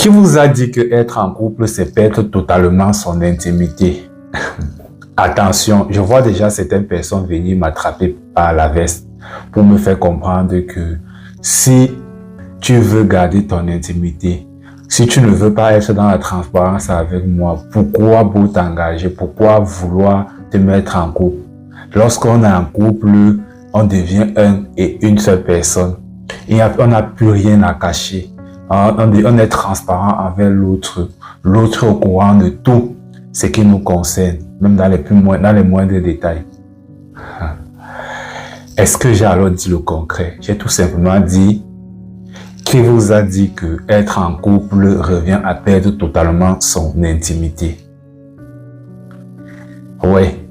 Qui vous a dit que être en couple, c'est perdre totalement son intimité? Attention, je vois déjà certaines personnes venir m'attraper par la veste pour me faire comprendre que si tu veux garder ton intimité, si tu ne veux pas être dans la transparence avec moi, pourquoi vous t'engager? Pourquoi vouloir te mettre en couple? Lorsqu'on est en couple, on devient un et une seule personne. On n'a plus rien à cacher. On est transparent avec l'autre. L'autre est au courant de tout ce qui nous concerne, même dans les moindres détails. Est-ce que j'ai alors dit le concret? J'ai tout simplement dit: qui vous a dit que être en couple revient à perdre totalement son intimité? Oui,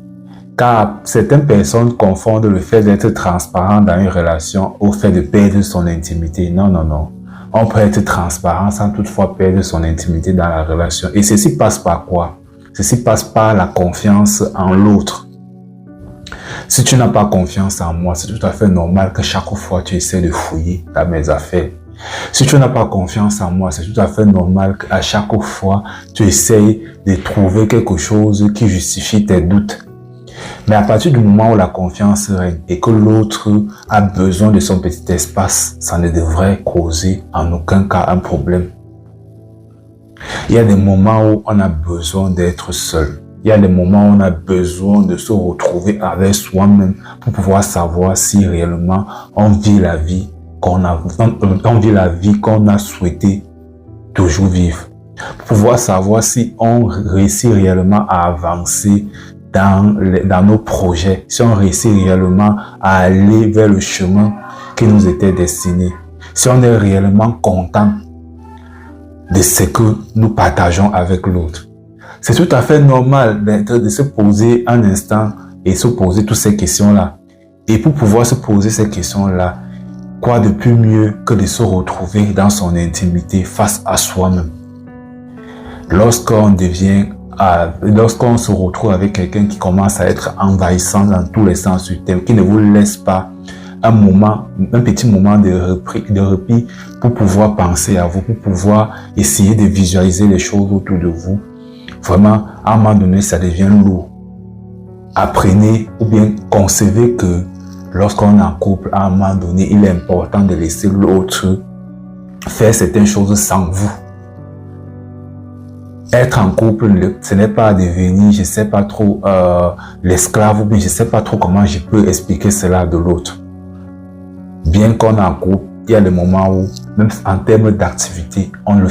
car certaines personnes confondent le fait d'être transparent dans une relation au fait de perdre son intimité. Non, non, non. On peut être transparent sans toutefois perdre son intimité dans la relation. Et ceci passe par quoi? Ceci passe par la confiance en l'autre. Si tu n'as pas confiance en moi, c'est tout à fait normal que chaque fois tu essaies de fouiller dans mes affaires. Si tu n'as pas confiance en moi, c'est tout à fait normal qu'à chaque fois tu essayes de trouver quelque chose qui justifie tes doutes. Mais à partir du moment où la confiance règne et que l'autre a besoin de son petit espace, ça ne devrait causer en aucun cas un problème. Il y a des moments où on a besoin d'être seul. Il y a des moments où on a besoin de se retrouver avec soi-même pour pouvoir savoir si réellement on vit la vie qu'on a souhaité toujours vivre. Pour pouvoir savoir si on réussit réellement à avancer dans nos projets, si on réussit réellement à aller vers le chemin qui nous était destiné, si on est réellement content de ce que nous partageons avec l'autre. C'est tout à fait normal de se poser un instant et se poser toutes ces questions-là. Et pour pouvoir se poser ces questions-là, quoi de plus mieux que de se retrouver dans son intimité face à soi-même? Lorsqu'on se retrouve avec quelqu'un qui commence à être envahissant dans tous les sens du terme, qui ne vous laisse pas un petit moment de repos pour pouvoir penser à vous, pour pouvoir essayer de visualiser les choses autour de vous, vraiment, à un moment donné, ça devient lourd. Apprenez ou bien concevez que lorsqu'on est en couple, à un moment donné, il est important de laisser l'autre faire certaines choses sans vous. Être en couple, ce n'est pas devenir, je ne sais pas trop, l'esclave, ou bien je ne sais pas trop comment je peux expliquer cela de l'autre. Bien qu'on est en couple, il y a des moments où, même en termes d'activité, on le